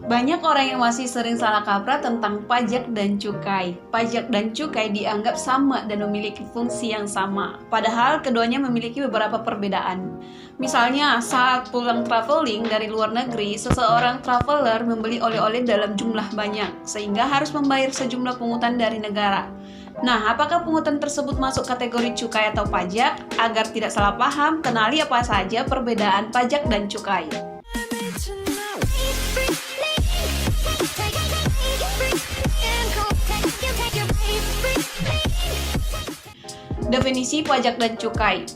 Banyak orang yang masih sering salah kaprah tentang pajak dan cukai. Pajak dan cukai dianggap sama dan memiliki fungsi yang sama, padahal keduanya memiliki beberapa perbedaan. Misalnya, saat pulang traveling dari luar negeri, seseorang traveler membeli oleh-oleh dalam jumlah banyak, sehingga harus membayar sejumlah pungutan dari negara. Nah, apakah pungutan tersebut masuk kategori cukai atau pajak? Agar tidak salah paham, kenali apa saja perbedaan pajak dan cukai. Definisi pajak dan cukai.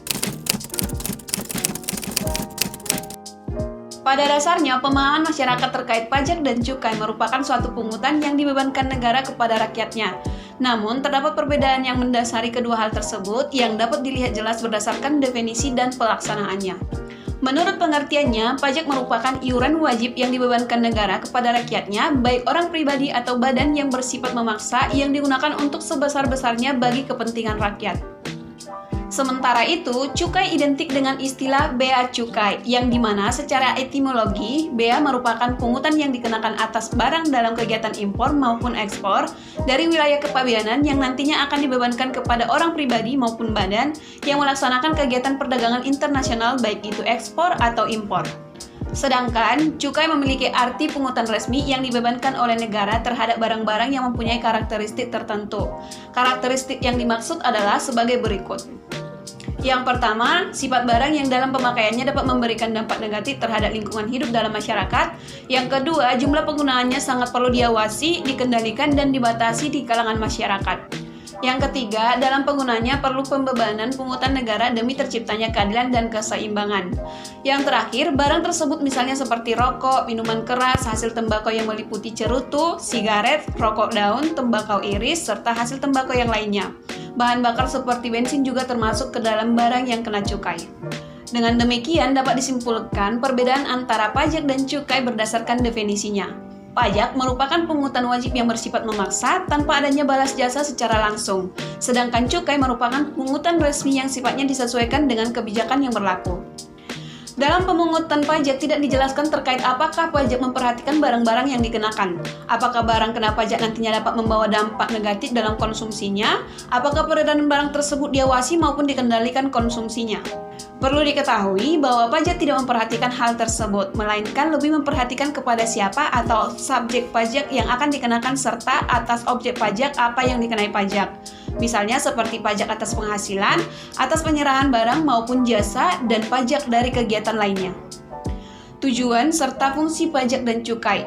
Pada dasarnya, pemahaman masyarakat terkait pajak dan cukai merupakan suatu pungutan yang dibebankan negara kepada rakyatnya. Namun, terdapat perbedaan yang mendasari kedua hal tersebut yang dapat dilihat jelas berdasarkan definisi dan pelaksanaannya. Menurut pengertiannya, pajak merupakan iuran wajib yang dibebankan negara kepada rakyatnya, baik orang pribadi atau badan yang bersifat memaksa yang digunakan untuk sebesar-besarnya bagi kepentingan rakyat. Sementara itu, cukai identik dengan istilah bea cukai, yang dimana secara etimologi, bea merupakan pungutan yang dikenakan atas barang dalam kegiatan impor maupun ekspor dari wilayah kepabeanan yang nantinya akan dibebankan kepada orang pribadi maupun badan yang melaksanakan kegiatan perdagangan internasional baik itu ekspor atau impor. Sedangkan, cukai memiliki arti pungutan resmi yang dibebankan oleh negara terhadap barang-barang yang mempunyai karakteristik tertentu. Karakteristik yang dimaksud adalah sebagai berikut. Yang pertama, sifat barang yang dalam pemakaiannya dapat memberikan dampak negatif terhadap lingkungan hidup dalam masyarakat. Yang kedua, jumlah penggunaannya sangat perlu diawasi, dikendalikan, dan dibatasi di kalangan masyarakat. Yang ketiga, dalam penggunaannya perlu pembebanan pungutan negara demi terciptanya keadilan dan keseimbangan. Yang terakhir, barang tersebut misalnya seperti rokok, minuman keras, hasil tembakau yang meliputi cerutu, sigaret, rokok daun, tembakau iris, serta hasil tembakau yang lainnya. Bahan bakar seperti bensin juga termasuk ke dalam barang yang kena cukai. Dengan demikian dapat disimpulkan perbedaan antara pajak dan cukai berdasarkan definisinya. Pajak merupakan pungutan wajib yang bersifat memaksa tanpa adanya balas jasa secara langsung, sedangkan cukai merupakan pungutan resmi yang sifatnya disesuaikan dengan kebijakan yang berlaku. Dalam pemungutan pajak tidak dijelaskan terkait apakah pajak memperhatikan barang-barang yang dikenakan, apakah barang kena pajak nantinya dapat membawa dampak negatif dalam konsumsinya, apakah peredaran barang tersebut diawasi maupun dikendalikan konsumsinya. Perlu diketahui bahwa pajak tidak memperhatikan hal tersebut, melainkan lebih memperhatikan kepada siapa atau subjek pajak yang akan dikenakan serta atas objek pajak apa yang dikenai pajak. Misalnya seperti pajak atas penghasilan, atas penyerahan barang maupun jasa, dan pajak dari kegiatan lainnya. Tujuan serta fungsi pajak dan cukai.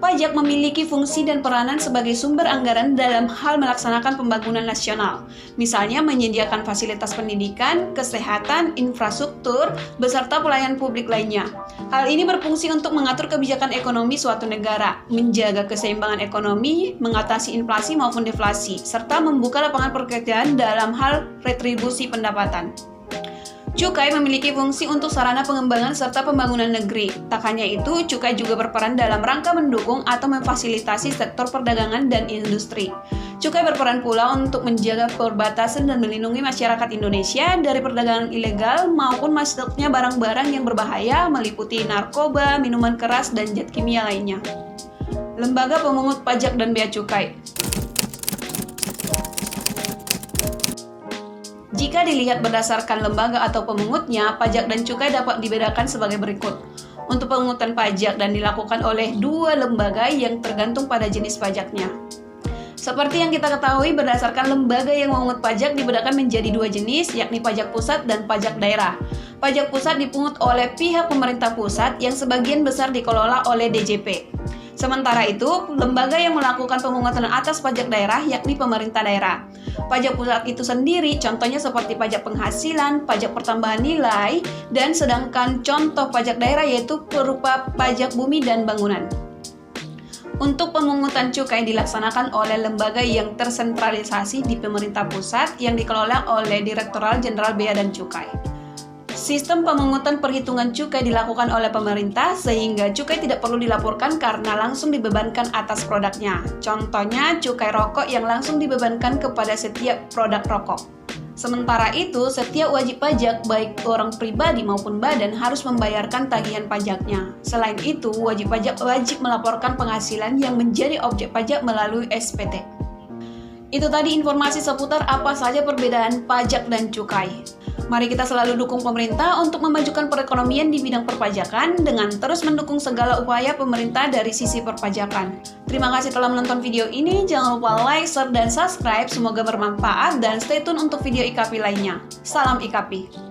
Pajak memiliki fungsi dan peranan sebagai sumber anggaran dalam hal melaksanakan pembangunan nasional, misalnya menyediakan fasilitas pendidikan, kesehatan, infrastruktur, beserta pelayanan publik lainnya. Hal ini berfungsi untuk mengatur kebijakan ekonomi suatu negara, menjaga keseimbangan ekonomi, mengatasi inflasi maupun deflasi, serta membuka lapangan pekerjaan dalam hal retribusi pendapatan. Cukai memiliki fungsi untuk sarana pengembangan serta pembangunan negeri. Tak hanya itu, cukai juga berperan dalam rangka mendukung atau memfasilitasi sektor perdagangan dan industri. Cukai berperan pula untuk menjaga perbatasan dan melindungi masyarakat Indonesia dari perdagangan ilegal maupun masuknya barang-barang yang berbahaya meliputi narkoba, minuman keras, dan zat kimia lainnya. Lembaga Pemungut Pajak dan Bea Cukai. Jika dilihat berdasarkan lembaga atau pemungutnya, pajak dan cukai dapat dibedakan sebagai berikut. Untuk pemungutan pajak dan dilakukan oleh dua lembaga yang tergantung pada jenis pajaknya. Seperti yang kita ketahui, berdasarkan lembaga yang memungut pajak dibedakan menjadi dua jenis, yakni pajak pusat dan pajak daerah. Pajak pusat dipungut oleh pihak pemerintah pusat yang sebagian besar dikelola oleh DJP. Sementara itu, lembaga yang melakukan pemungutan atas pajak daerah yakni pemerintah daerah. Pajak pusat itu sendiri contohnya seperti pajak penghasilan, pajak pertambahan nilai, dan sedangkan contoh pajak daerah yaitu berupa pajak bumi dan bangunan. Untuk pemungutan cukai dilaksanakan oleh lembaga yang tersentralisasi di pemerintah pusat yang dikelola oleh Direktorat Jenderal Bea dan Cukai. Sistem pemungutan perhitungan cukai dilakukan oleh pemerintah sehingga cukai tidak perlu dilaporkan karena langsung dibebankan atas produknya. Contohnya cukai rokok yang langsung dibebankan kepada setiap produk rokok. Sementara itu, setiap wajib pajak, baik orang pribadi maupun badan, harus membayarkan tagihan pajaknya. Selain itu, wajib pajak wajib melaporkan penghasilan yang menjadi objek pajak melalui SPT. Itu tadi informasi seputar apa saja perbedaan pajak dan cukai. Mari kita selalu dukung pemerintah untuk memajukan perekonomian di bidang perpajakan dengan terus mendukung segala upaya pemerintah dari sisi perpajakan. Terima kasih telah menonton video ini. Jangan lupa like, share, dan subscribe. Semoga bermanfaat dan stay tune untuk video IKP lainnya. Salam IKP.